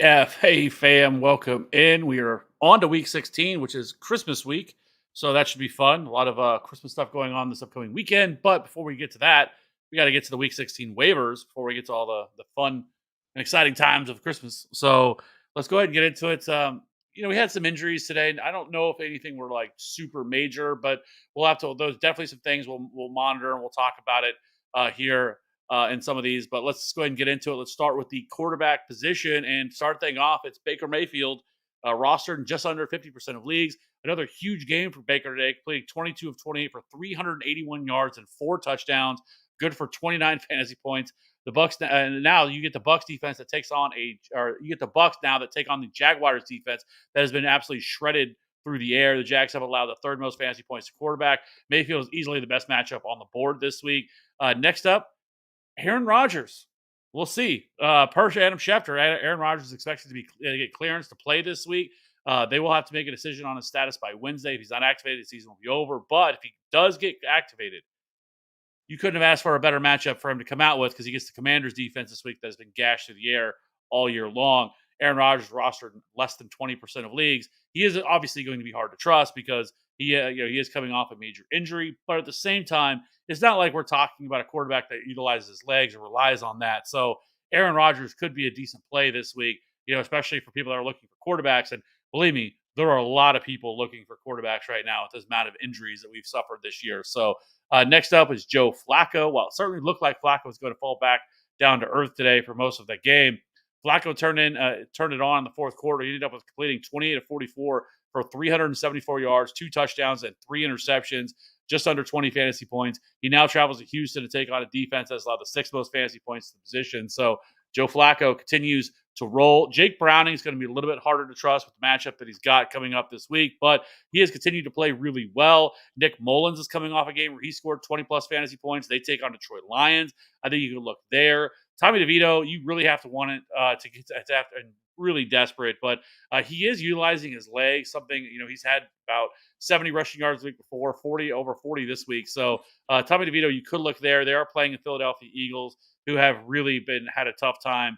Hey fam, welcome in. We are on to week 16, which is Christmas week. So that should be fun. A lot of Christmas stuff going on this upcoming weekend. But before we get to that, we got to get to the week 16 waivers before we get to all the fun and exciting times of Christmas. So let's go ahead and get into it. We had some injuries today. And I don't know if anything were like super major, but we'll have to, those definitely some things we'll monitor and we'll talk about it here in some of these. But let's go ahead and get into it. Let's start with the quarterback position and start thing off. It's Baker Mayfield, rostered in just under 50% of leagues. Another huge game for Baker today, completing 22 of 28 for 381 yards and 4 touchdowns. Good for 29 fantasy points. The Bucks, and now you get the Bucks defense that takes on or you get the Bucks now that take on the Jaguars defense that has been absolutely shredded through the air. The Jags have allowed the third most fantasy points to quarterback. Mayfield is easily the best matchup on the board this week. Next up, Aaron Rodgers. We'll see. Per Adam Schefter, Aaron Rodgers is expected to get clearance to play this week. They will have to make a decision on his status by Wednesday. If he's not activated, the season will be over. But if he does get activated, you couldn't have asked for a better matchup for him to come out with because he gets the Commanders defense this week that has been gashed through the air all year long. Aaron Rodgers rostered in less than 20% of leagues. He is obviously going to be hard to trust because he is coming off a major injury, but at the same time, it's not like we're talking about a quarterback that utilizes his legs or relies on that. So Aaron Rodgers could be a decent play this week, especially for people that are looking for quarterbacks. And believe me, there are a lot of people looking for quarterbacks right now with this amount of injuries that we've suffered this year. So next up is Joe Flacco. While it certainly looked like Flacco was going to fall back down to earth today for most of the game, Flacco turned it on in the fourth quarter. He ended up with completing 28 of 44 for 374 yards, 2 touchdowns, and 3 interceptions, just under 20 fantasy points. He now travels to Houston to take on a defense that's allowed the sixth most fantasy points to the position. So Joe Flacco continues to roll. Jake Browning is going to be a little bit harder to trust with the matchup that he's got coming up this week, but he has continued to play really well. Nick Mullins is coming off a game where he scored 20-plus fantasy points. They take on Detroit Lions. I think you can look there. Tommy DeVito, you really have to want it to get to after and really desperate, but he is utilizing his legs. Something he's had about 70 rushing yards the week before, over 40 this week. So Tommy DeVito, you could look there. They are playing the Philadelphia Eagles, who have really had a tough time,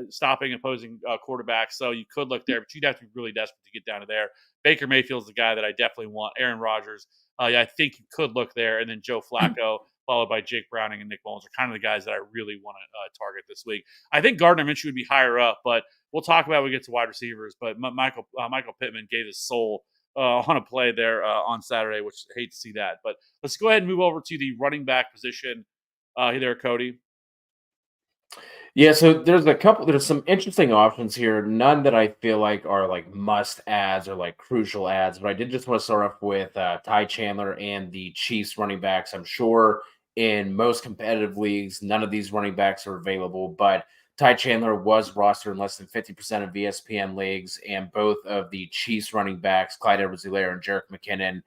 stopping opposing quarterbacks. So you could look there, but you'd have to be really desperate to get down to there. Baker Mayfield's the guy that I definitely want. Aaron Rodgers, I think you could look there, and then Joe Flacco, followed by Jake Browning and Nick Mullins, are kind of the guys that I really want to target this week. I think Gardner Minshew would be higher up, but we'll talk about when we get to wide receivers. But Michael Pittman gave his soul on a play there on Saturday, which I hate to see that. But let's go ahead and move over to the running back position. Hey there, Cody. Yeah, so there's some interesting options here. None that I feel like are like must ads or like crucial ads, but I did just want to start off with Ty Chandler and the Chiefs running backs. I'm sure in most competitive leagues, none of these running backs are available, but Ty Chandler was rostered in less than 50% of ESPN leagues, and both of the Chiefs running backs, Clyde Edwards-Helaire and Jerick McKinnon,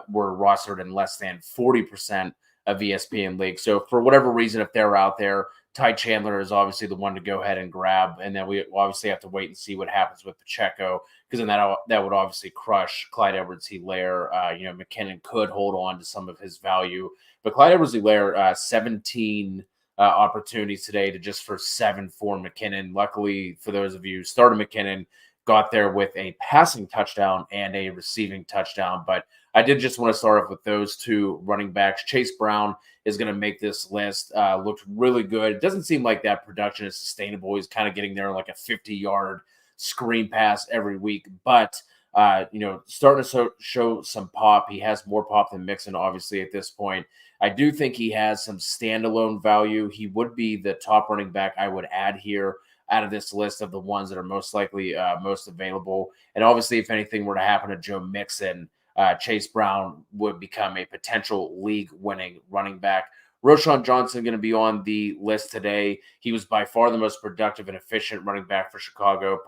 were rostered in less than 40% of ESPN leagues. So for whatever reason, if they're out there, Ty Chandler is obviously the one to go ahead and grab, and then we obviously have to wait and see what happens with Pacheco, because then that would obviously crush Clyde Edwards-Helaire. McKinnon could hold on to some of his value, but Clyde Edwards-Helaire, 17 opportunities today to just for 7 for McKinnon. Luckily for those of you who started McKinnon, got there with a passing touchdown and a receiving touchdown. But I did just want to start off with those two running backs. Chase Brown is going to make this list. Looked really good. It doesn't seem like that production is sustainable. He's kind of getting there like a 50-yard screen pass every week. But, starting to show some pop. He has more pop than Mixon, obviously, at this point. I do think he has some standalone value. He would be the top running back I would add here out of this list of the ones that are most likely most available. And obviously, if anything were to happen to Joe Mixon, Chase Brown would become a potential league-winning running back. Roschon Johnson going to be on the list today. He was by far the most productive and efficient running back for Chicago.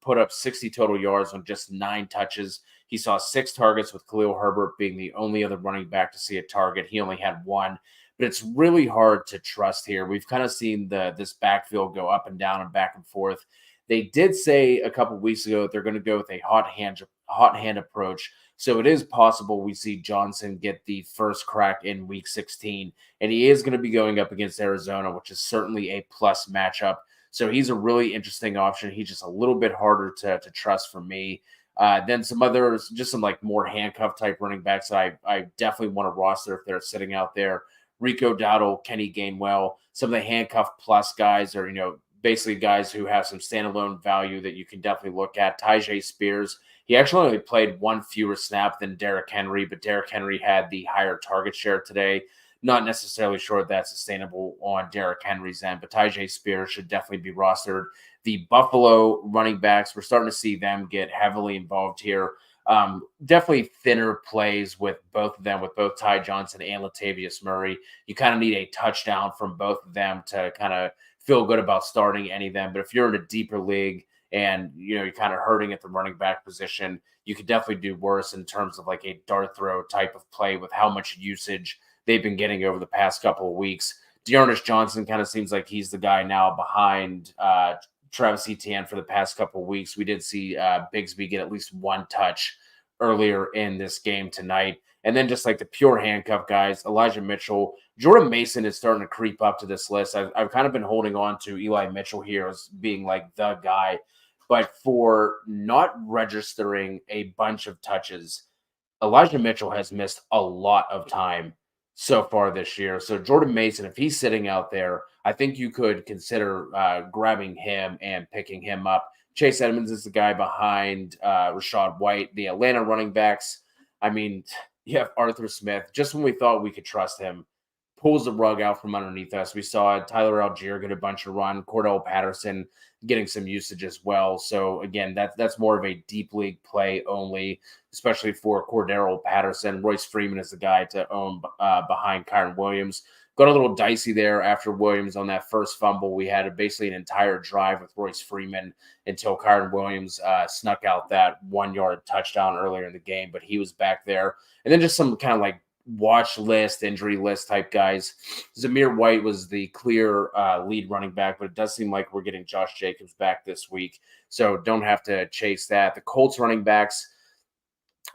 Put up 60 total yards on just 9 touches. He saw 6 targets, with Khalil Herbert being the only other running back to see a target. He only had 1. But it's really hard to trust here. We've kind of seen this backfield go up and down and back and forth. They did say a couple weeks ago that they're going to go with a hot hand approach. So it is possible we see Johnson get the first crack in week 16, and he is going to be going up against Arizona, which is certainly a plus matchup. So he's a really interesting option. He's just a little bit harder to trust for me. Then some others, just some like more handcuff type running backs that I definitely want to roster if they're sitting out there. Rico Dowdle, Kenny Gainwell, some of the handcuff plus guys are, basically guys who have some standalone value that you can definitely look at. Tyjae Spears, he actually only played one fewer snap than Derrick Henry, but Derrick Henry had the higher target share today. Not necessarily sure that's sustainable on Derrick Henry's end, but Tyjae Spears should definitely be rostered. The Buffalo running backs, we're starting to see them get heavily involved here. Definitely thinner plays with both of them, with both Ty Johnson and Latavius Murray. You kind of need a touchdown from both of them to kind of feel good about starting any of them. But if you're in a deeper league and you're kind of hurting at the running back position, you could definitely do worse in terms of like a dart throw type of play with how much usage they've been getting over the past couple of weeks. Dearness Johnson kind of seems like he's the guy now behind Travis Etienne for the past couple of weeks. We did see Bigsby get at least one touch earlier in this game tonight. And then just like the pure handcuff guys, Elijah Mitchell, Jordan Mason is starting to creep up to this list. I've kind of been holding on to Eli Mitchell here as being like the guy, but for not registering a bunch of touches, Elijah Mitchell has missed a lot of time so far this year. So Jordan Mason, if he's sitting out there, I think you could consider grabbing him and picking him up. Chase Edmonds is the guy behind Rashad White, the Atlanta running backs. I mean, you have Arthur Smith. Just when we thought we could trust him, pulls the rug out from underneath us. We saw Tyler Algier get a bunch of run, Cordell Patterson getting some usage as well. So again, that's more of a deep league play only, especially for Cordero Patterson. Royce Freeman is the guy to own behind Kyron Williams. Got a little dicey there after Williams on that first fumble. We had basically an entire drive with Royce Freeman until Kyron Williams snuck out that 1 yard touchdown earlier in the game, but he was back there. And then just some kind of like watch list, injury list type guys. Zamir White was the clear lead running back, but it does seem like we're getting Josh Jacobs back this week. So don't have to chase that. The Colts running backs,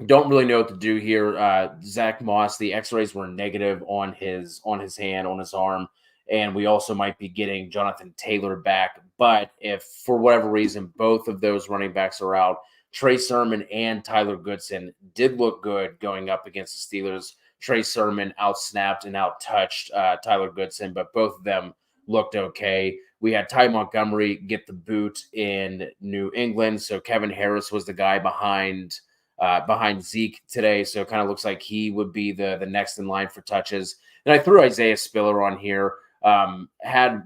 don't really know what to do here. Zach Moss, the X-rays were negative on his hand, on his arm, and we also might be getting Jonathan Taylor back. But if for whatever reason both of those running backs are out, Trey Sermon and Tyler Goodson did look good going up against the Steelers. Trey Sermon outsnapped and outtouched Tyler Goodson, but both of them looked okay. We had Ty Montgomery get the boot in New England, so Kevin Harris was the guy behind Zeke today. So it kind of looks like he would be the next in line for touches. And I threw Isaiah Spiller on here. Had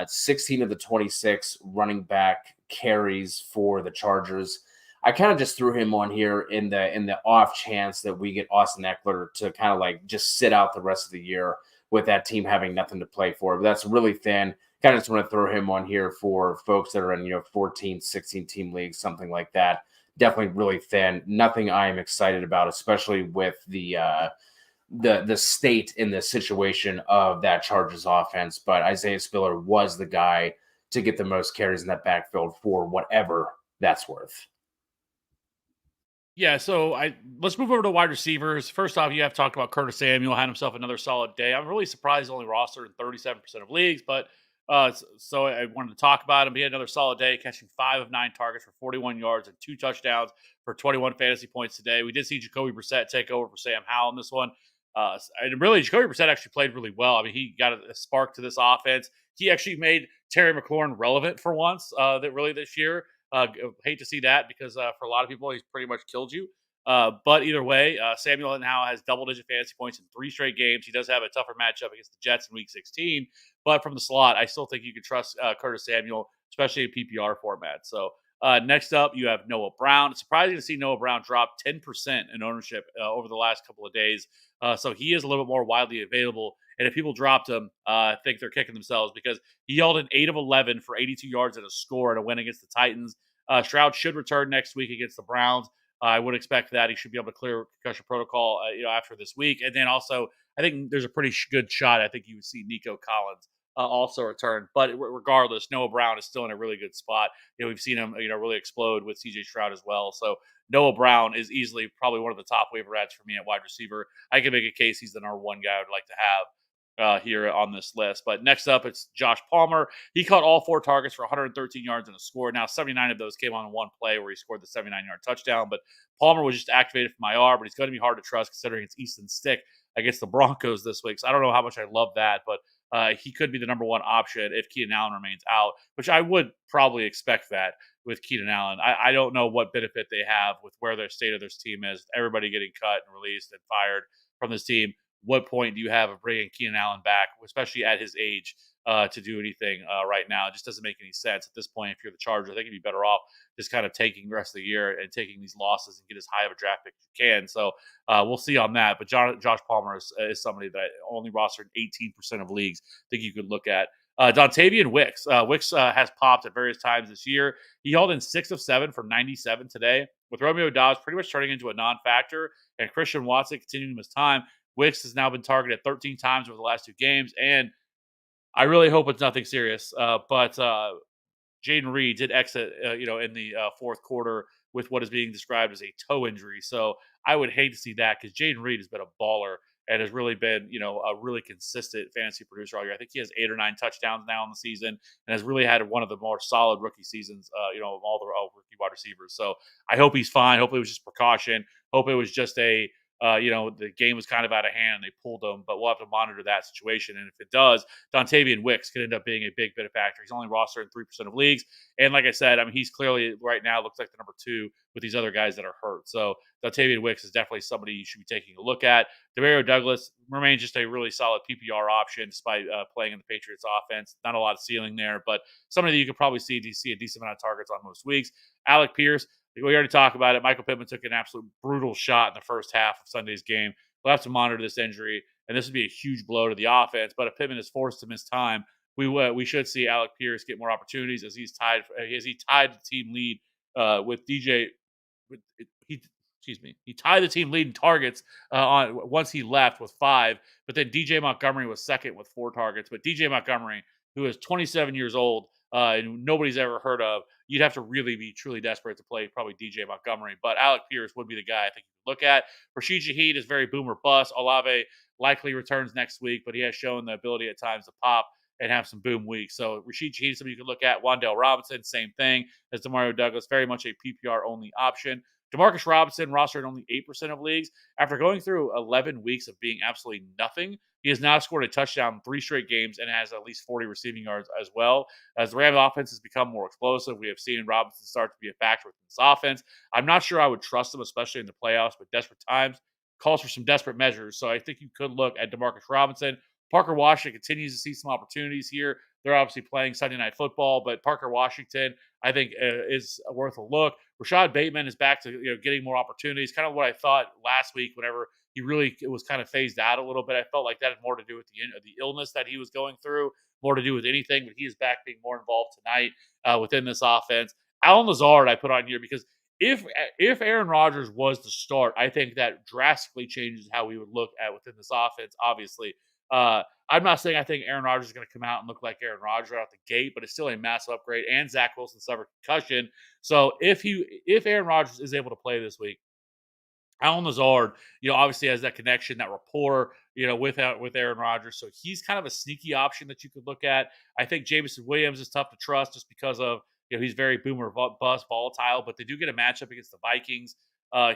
16 of the 26 running back carries for the Chargers. I kind of just threw him on here in the off chance that we get Austin Eckler to kind of like just sit out the rest of the year with that team having nothing to play for. But that's really thin. Kind of just want to throw him on here for folks that are in 14, 16 team leagues, something like that. Definitely really thin. Nothing I am excited about, especially with the state in the situation of that Chargers offense. But Isaiah Spiller was the guy to get the most carries in that backfield for whatever that's worth. Yeah, so let's move over to wide receivers. First off, you have talked about Curtis Samuel had himself another solid day. I'm really surprised he's only rostered in 37% of leagues, but so I wanted to talk about him. He had another solid day, catching 5 of 9 targets for 41 yards and 2 touchdowns for 21 fantasy points today. We did see Jacoby Brissett take over for Sam Howell in this one. And really, Jacoby Brissett actually played really well. I mean, he got a spark to this offense. He actually made Terry McLaurin relevant for once. That really this year. Hate to see that because for a lot of people, he's pretty much killed you. But either way, Samuel now has double-digit fantasy points in 3 straight games. He does have a tougher matchup against the Jets in Week 16, but from the slot, I still think you can trust Curtis Samuel, especially in PPR format. So next up, you have Noah Brown. It's surprising to see Noah Brown drop 10% in ownership over the last couple of days. So he is a little bit more widely available. And if people dropped him, I think they're kicking themselves because he held an 8 of 11 for 82 yards and a score in a win against the Titans. Stroud should return next week against the Browns. I would expect that he should be able to clear concussion protocol, after this week. And then also, I think there's a pretty good shot. I think you would see Nico Collins also return. But regardless, Noah Brown is still in a really good spot. We've seen him, really explode with CJ Stroud as well. So Noah Brown is easily probably one of the top waiver ads for me at wide receiver. I can make a case he's the number one guy I would like to have. here on this list. But next up, it's Josh Palmer. He caught all 4 targets for 113 yards and a score. Now, 79 of those came on one play where he scored the 79-yard touchdown. But Palmer was just activated from IR, but he's going to be hard to trust considering it's Easton Stick against the Broncos this week. So I don't know how much I love that, but he could be the number one option if Keenan Allen remains out, which I would probably expect that with Keenan Allen. I don't know what benefit they have with where their state of this team is. Everybody getting cut and released and fired from this team. What point do you have of bringing Keenan Allen back, especially at his age, to do anything right now? It just doesn't make any sense at this point. If you're the Chargers, I think you'd be better off just kind of taking the rest of the year and taking these losses and get as high of a draft pick as you can. So we'll see on that. But Josh Palmer is somebody that only rostered 18% of leagues. I think you could look at. Dontavian Wicks. Wicks has popped at various times this year. He held in 6 of 7 for 97 today, with Romeo Dobbs pretty much turning into a non-factor and Christian Watson continuing his time. Wicks has now been targeted 13 times over the last 2 games, and I really hope it's nothing serious. But Jaden Reed did exit, in the fourth quarter with what is being described as a toe injury. So I would hate to see that because Jaden Reed has been a baller and has really been, a really consistent fantasy producer all year. I think he has 8 or 9 touchdowns now in the season and has really had one of the more solid rookie seasons, of all the rookie wide receivers. So I hope he's fine. Hope it was just precaution. Hope it was just the game was kind of out of hand and they pulled him, but we'll have to monitor that situation. And if it does, Dontavian Wicks could end up being a big factor. He's only rostered in 3% of leagues. And like I said, I mean, he's clearly right now looks like the number 2 with these other guys that are hurt. So Dontavian Wicks is definitely somebody you should be taking a look at. Demario Douglas remains just a really solid PPR option despite playing in the Patriots offense. Not a lot of ceiling there, but somebody that you could probably see a decent amount of targets on most weeks. Alec Pierce, we already talked about it. Michael Pittman took an absolute brutal shot in the first half of Sunday's game. We'll have to monitor this injury, and this would be a huge blow to the offense. But if Pittman is forced to miss time, we should see Alec Pierce get more opportunities as he tied the team lead with DJ. He tied the team lead in targets on once he left with 5. But then DJ Montgomery was second with 4 targets. But DJ Montgomery, who is 27 years old and nobody's ever heard of, you'd have to really be truly desperate to play probably DJ Montgomery. But Alec Pierce would be the guy I think you could look at. Rashid Shaheed is very boomer bust. Olave likely returns next week, but he has shown the ability at times to pop and have some boom weeks. So Rashid Shaheed is somebody you could look at. Wandale Robinson, same thing as Demario Douglas, very much a PPR only option. Demarcus Robinson rostered only 8% of leagues. After going through 11 weeks of being absolutely nothing, he has now scored a touchdown in 3 straight games and has at least 40 receiving yards as well. As the Rams offense has become more explosive, we have seen Robinson start to be a factor within this offense. I'm not sure I would trust him, especially in the playoffs, but desperate times calls for some desperate measures. So I think you could look at Demarcus Robinson. Parker Washington continues to see some opportunities here. They're obviously playing Sunday Night Football, but Parker Washington, I think, is worth a look. Rashad Bateman is back to getting more opportunities. Kind of what I thought last week, whenever he really was kind of phased out a little bit. I felt like that had more to do with the illness that he was going through, more to do with anything. But he is back being more involved tonight within this offense. Alan Lazard, I put on here because if Aaron Rodgers was to start, I think that drastically changes how we would look at within this offense. Obviously, I'm not saying I think Aaron Rodgers is going to come out and look like Aaron Rodgers right out the gate, but it's still a massive upgrade. And Zach Wilson suffered concussion, so if Aaron Rodgers is able to play this week, Alan Lazard, obviously has that connection, that rapport, with Aaron Rodgers. So he's kind of a sneaky option that you could look at. I think Jameson Williams is tough to trust just because of, he's very boomer bust volatile, but they do get a matchup against the Vikings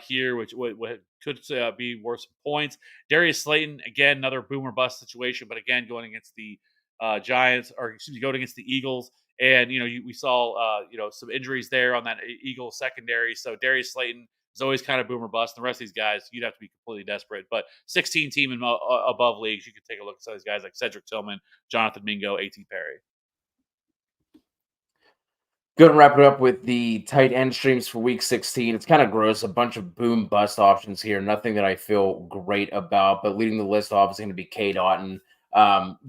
here, which could be worth some points. Darius Slayton, again, another boomer bust situation, but again, going against the Giants, or excuse me, going against the Eagles. And, we saw, some injuries there on that Eagles secondary. So Darius Slayton is always kind of boomer bust. The rest of these guys, you'd have to be completely desperate. But 16 team and above leagues, you could take a look at some of these guys like Cedric Tillman, Jonathan Mingo, A.T. Perry. Go and wrap it up with the tight end streams for week 16. It's kind of gross. A bunch of boom bust options here. Nothing that I feel great about, but leading the list off is going to be K. Dotton.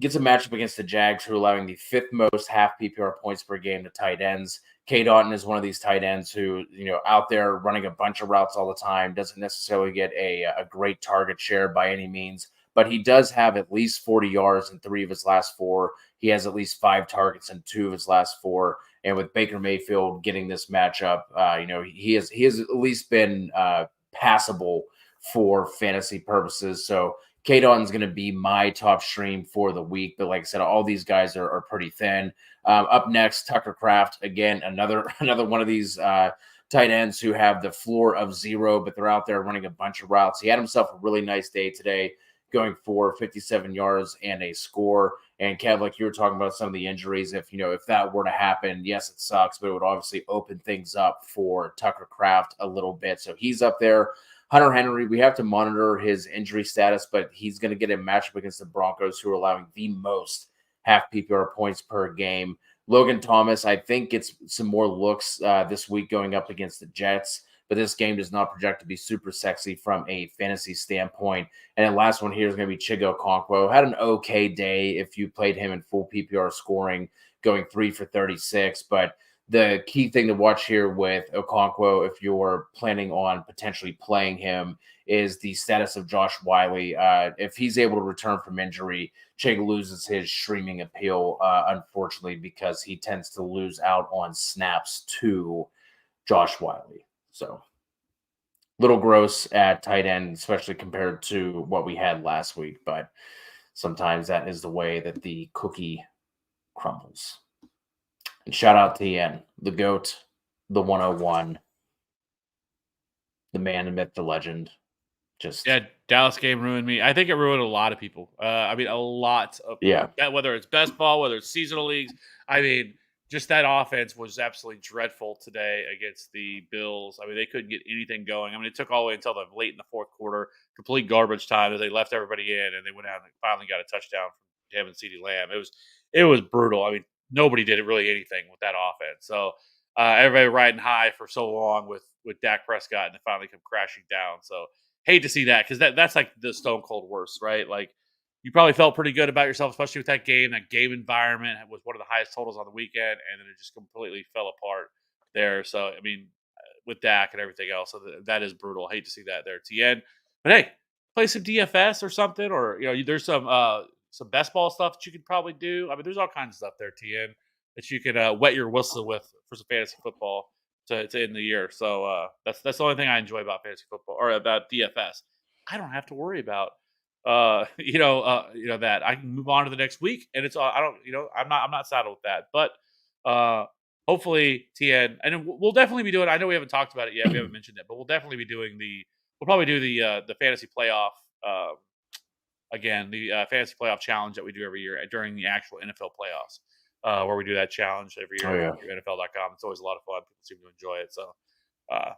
Gets a matchup against the Jags, who are allowing the 5th most half PPR points per game to tight ends. K. Dotton is one of these tight ends who, out there running a bunch of routes all the time, doesn't necessarily get a great target share by any means, but he does have at least 40 yards in 3 of his last 4. He has at least 5 targets in 2 of his last 4. And with Baker Mayfield getting this matchup, he has at least been passable for fantasy purposes. So Kadon's going to be my top stream for the week. But like I said, all these guys are pretty thin. Up next, Tucker Craft. Again, another another one of these tight ends who have the floor of 0, but they're out there running a bunch of routes. He had himself a really nice day today, going for 57 yards and a score. And Kev, like you were talking about some of the injuries, if that were to happen, yes, it sucks, but it would obviously open things up for Tucker Craft a little bit. So he's up there. Hunter Henry, we have to monitor his injury status, but he's going to get a matchup against the Broncos, who are allowing the most half PPR points per game. Logan Thomas, I think, gets some more looks this week going up against the Jets, but this game does not project to be super sexy from a fantasy standpoint. And then last one here is going to be Chigo Okonkwo. Had an okay day if you played him in full PPR scoring, going 3 for 36, but the key thing to watch here with Okonkwo, if you're planning on potentially playing him, is the status of Josh Wiley. If he's able to return from injury, Chig loses his streaming appeal, unfortunately, because he tends to lose out on snaps to Josh Wiley. So, little gross at tight end, especially compared to what we had last week. But sometimes that is the way that the cookie crumbles. And shout out to Ian, the GOAT, the 101, the man, the myth, the legend. Yeah, Dallas game ruined me. I think it ruined a lot of people. I mean, a lot of people. Yeah. Whether it's best ball, whether it's seasonal leagues. I mean, just that offense was absolutely dreadful today against the Bills. I mean, they couldn't get anything going. I mean, it took all the way until the late in the fourth quarter, complete garbage time as they left everybody in, and they went out and finally got a touchdown from him and CeeDee Lamb. It was brutal. I mean, nobody did really anything with that offense. So everybody riding high for so long with Dak Prescott, and then finally come crashing down. So hate to see that, because that's like the stone cold worst, right? Like, you probably felt pretty good about yourself, especially with that game. That game environment was one of the highest totals on the weekend, and then it just completely fell apart there. So, I mean, with Dak and everything else, so that is brutal. I hate to see that there at the end. But hey, play some DFS or something, or there's some best ball stuff that you could probably do. I mean, there's all kinds of stuff there, TN, that you could wet your whistle with for some fantasy football to end the year. So that's the only thing I enjoy about fantasy football or about DFS. I don't have to worry about that. I can move on to the next week, and it's I don't I'm not saddled with that. But hopefully TN, and then we'll definitely be doing. I know we haven't talked about it yet. We haven't mentioned it, but we'll definitely be doing we'll probably do the fantasy playoff again, the fantasy playoff challenge that we do every year during the actual NFL playoffs. Where we do that challenge every year Oh, yeah. through NFL.com. It's always a lot of fun. People seem to enjoy it. So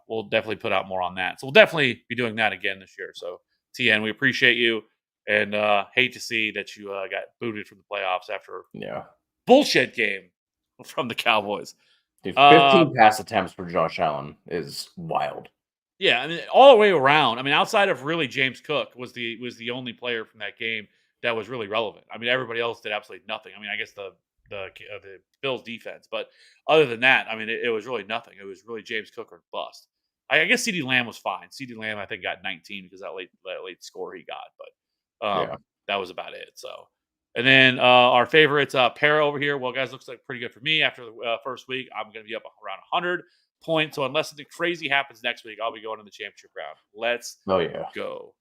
we'll definitely put out more on that. So we'll definitely be doing that again this year. So TN, we appreciate you, and hate to see that you got booted from the playoffs after Yeah. bullshit game from the Cowboys. Dude, 15 pass attempts for Josh Allen is wild. Yeah, I mean, all the way around. I mean, outside of really James Cook was the only player from that game that was really relevant. I mean, everybody else did absolutely nothing. I mean, I guess the Bills defense, but other than that, I mean, it was really nothing. It was really James Cook or bust. I guess CeeDee Lamb was fine. CeeDee Lamb, I think, got 19 because that late score he got, but Yeah. that was about it. So, and then our favorites, Para over here. Well, guys, looks like pretty good for me after the first week. I'm going to be up around 100 points. So unless something crazy happens next week, I'll be going to the championship round. Let's Oh, yeah. go.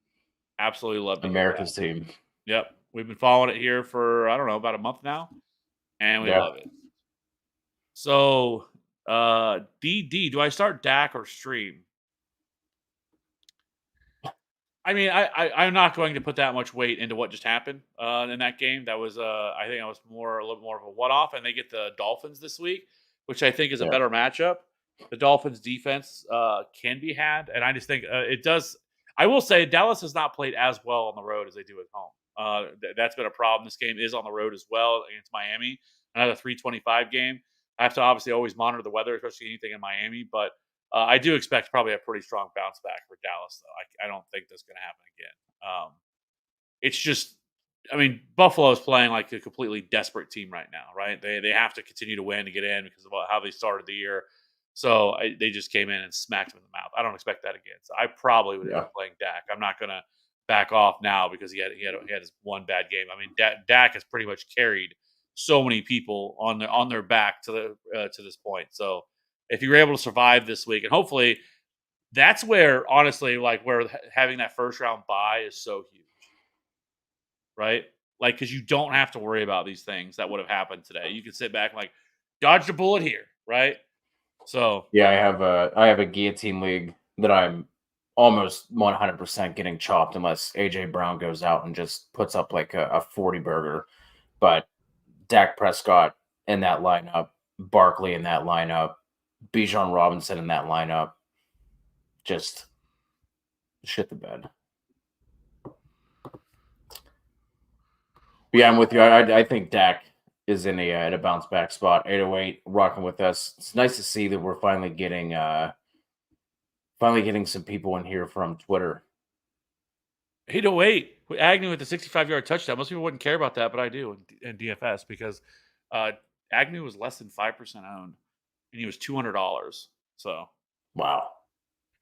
Absolutely love to America's hear that. team. Yep. We've been following it here for, I don't know, about a month now, and we Yeah. love it. So, DD, do I start Dak or stream? I mean, I'm not going to put that much weight into what just happened in that game. That was, I think that was a little more of a one-off, and they get the Dolphins this week, which I think is a Yeah. better matchup. The Dolphins defense can be had, and I just think it does. I will say Dallas has not played as well on the road as they do at home. That's been a problem. This game is on the road as well against Miami. Another 3:25 game. I have to obviously always monitor the weather, especially anything in Miami, but I do expect probably a pretty strong bounce back for Dallas, though. I don't think that's going to happen again. It's just, I mean, Buffalo is playing like a completely desperate team right now, right? They have to continue to win to get in because of how they started the year. So they just came in and smacked him in the mouth. I don't expect that again. So I probably would end up playing Dak. I'm not going to back off now because he had his one bad game. I mean, Dak has pretty much carried so many people on their back to this point. So if you're able to survive this week, and hopefully that's where, honestly, like where having that first round bye is so huge. right? Like, because you don't have to worry about these things that would have happened today. You can sit back and like dodge the bullet here, right? So Yeah, I have a guillotine league that I'm almost 100% getting chopped unless AJ Brown goes out and just puts up like a 40 burger. But Dak Prescott in that lineup, Barkley in that lineup, Bijan Robinson in that lineup, just shit the bed. But yeah, I'm with you. I think Dak is in a bounce back spot. 808 rocking with us. It's nice to see that we're finally getting some people in here from Twitter. 808 Agnew with the 65-yard touchdown. Most people wouldn't care about that, but I do in DFS because uh, Agnew was less than 5% owned, and he was $200. So Wow.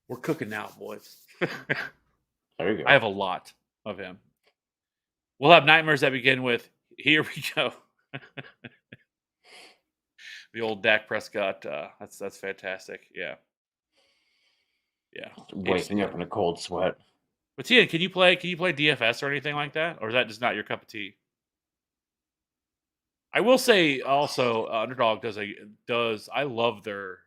we're cooking now, boys. There you I go. have a lot of him. We'll have nightmares that begin with "Here we go." The old Dak Prescott. That's fantastic. Yeah, yeah. Waking Interesting. up in a cold sweat. But Tian, can you play? Can you play DFS or anything like that, or is that just not your cup of tea? I will say also, Underdog does. I love their,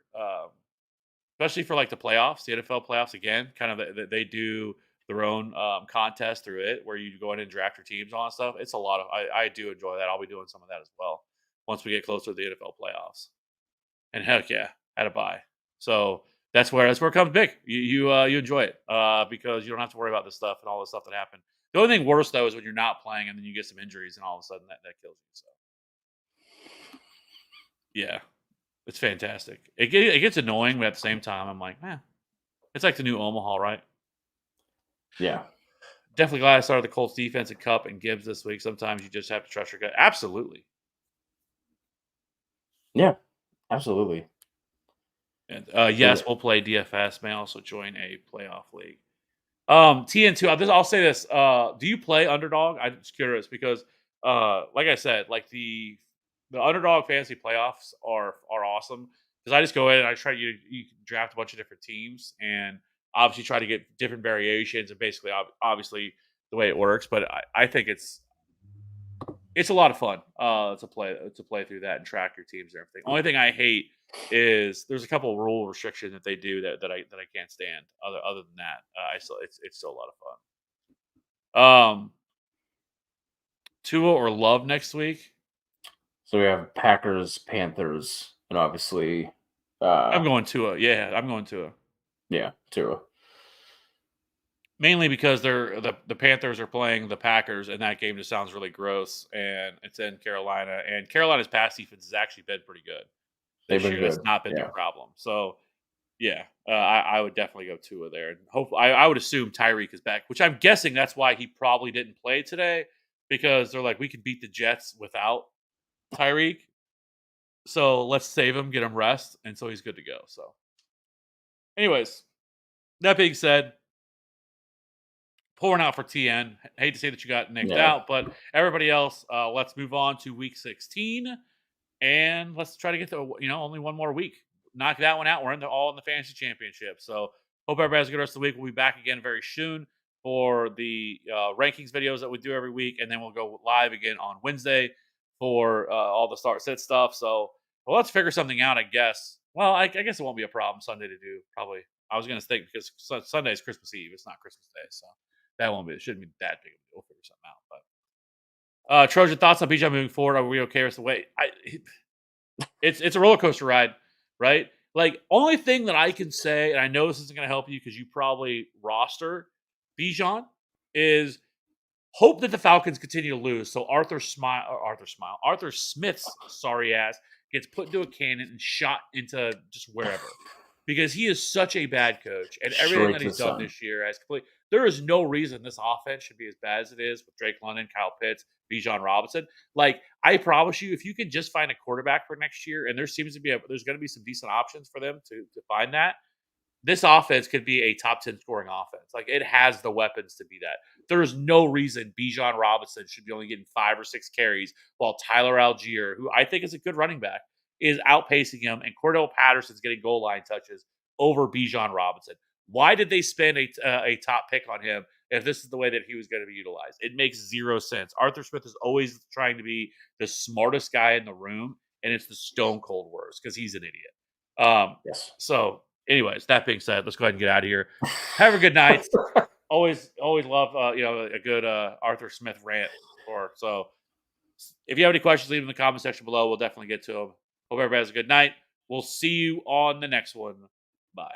especially for like the playoffs, the NFL playoffs. Again, kind of they do their own contest through it, where you go in and draft your teams and all that stuff. It's a lot of. I do enjoy that. I'll be doing some of that as well once we get closer to the NFL playoffs. And heck yeah, had a bye. So that's where it comes big. You enjoy it because you don't have to worry about this stuff and all the stuff that happened. The only thing worse though is when you're not playing and then you get some injuries and all of a sudden that kills you. So yeah, it's fantastic. It gets annoying, but at the same time, I'm like, man, it's like the new Omaha, right? Yeah. Definitely glad I started the Colts defense at Cup and Gibbs this week. Sometimes you just have to trust your gut. Absolutely. Yeah. Absolutely. And Yeah. yes, we'll play DFS. May also join a playoff league. TN2. I'll say this. Do you play Underdog? I'm just curious because, like I said, like the Underdog fantasy playoffs are awesome because I just go in and I try to you can draft a bunch of different teams and obviously try to get different variations and basically obviously the way it works. But I think it's a lot of fun to play through that and track your teams and everything. Only thing I hate is there's a couple of rule restrictions that they do that I can't stand. Other than that, I still it's still a lot of fun. Tua or Love next week? So we have Packers, Panthers, and obviously, I'm uh, going Tua. Yeah, I'm going Tua. yeah, Tua. Mainly because the Panthers are playing the Packers, and that game just sounds really gross. And it's in Carolina, and Carolina's pass defense has actually been pretty good They've this been year. That's good. not been their Yeah, problem. So yeah, I would definitely go Tua there, and hopefully, I would assume Tyreek is back, which I'm guessing that's why he probably didn't play today because they're like we can beat the Jets without Tyreek, so let's save him, get him rest, and so he's good to go. So, anyways, that being said, pouring out for TN. Hate to say that you got nicked yeah. out, but everybody else, let's move on to Week 16, and let's try to get to only one more week. Knock that one out. We're all in the fantasy championship. So hope everybody has a good rest of the week. We'll be back again very soon for the rankings videos that we do every week, and then we'll go live again on Wednesday for all the start sit stuff. So let's figure something out. I guess. Well, I guess it won't be a problem Sunday to do. Probably. I was going to think because Sunday is Christmas Eve. It's not Christmas Day, so that won't be. It shouldn't be that big of a deal. We'll figure something out. But Trojan, thoughts on Bijan moving forward? Are we okay with the way? It's a roller coaster ride, right? Like only thing that I can say, and I know this isn't going to help you because you probably roster Bijan is hope that the Falcons continue to lose. So Arthur Smith's sorry ass gets put into a cannon and shot into just wherever because he is such a bad coach and everything Straight that to the he's done sun. this year has complete. There is no reason this offense should be as bad as it is with Drake London, Kyle Pitts, Bijan Robinson. Like I promise you, if you can just find a quarterback for next year, and there seems to be there's going to be some decent options for them to find that this offense could be a top 10 scoring offense. Like it has the weapons to be that. There is no reason Bijan Robinson should be only getting 5 or 6 carries while Tyler Algier, who I think is a good running back, is outpacing him and Cordell Patterson's getting goal line touches over Bijan Robinson. Why did they spend a top pick on him if this is the way that he was going to be utilized. It makes zero sense. Arthur Smith is always trying to be the smartest guy in the room, and it's the stone cold worst because he's an idiot. Yes. So, anyways, that being said, let's go ahead and get out of here. Have a good night. Always love a good Arthur Smith rant. So, if you have any questions, leave them in the comment section below. We'll definitely get to them. Hope everybody has a good night. We'll see you on the next one. Bye.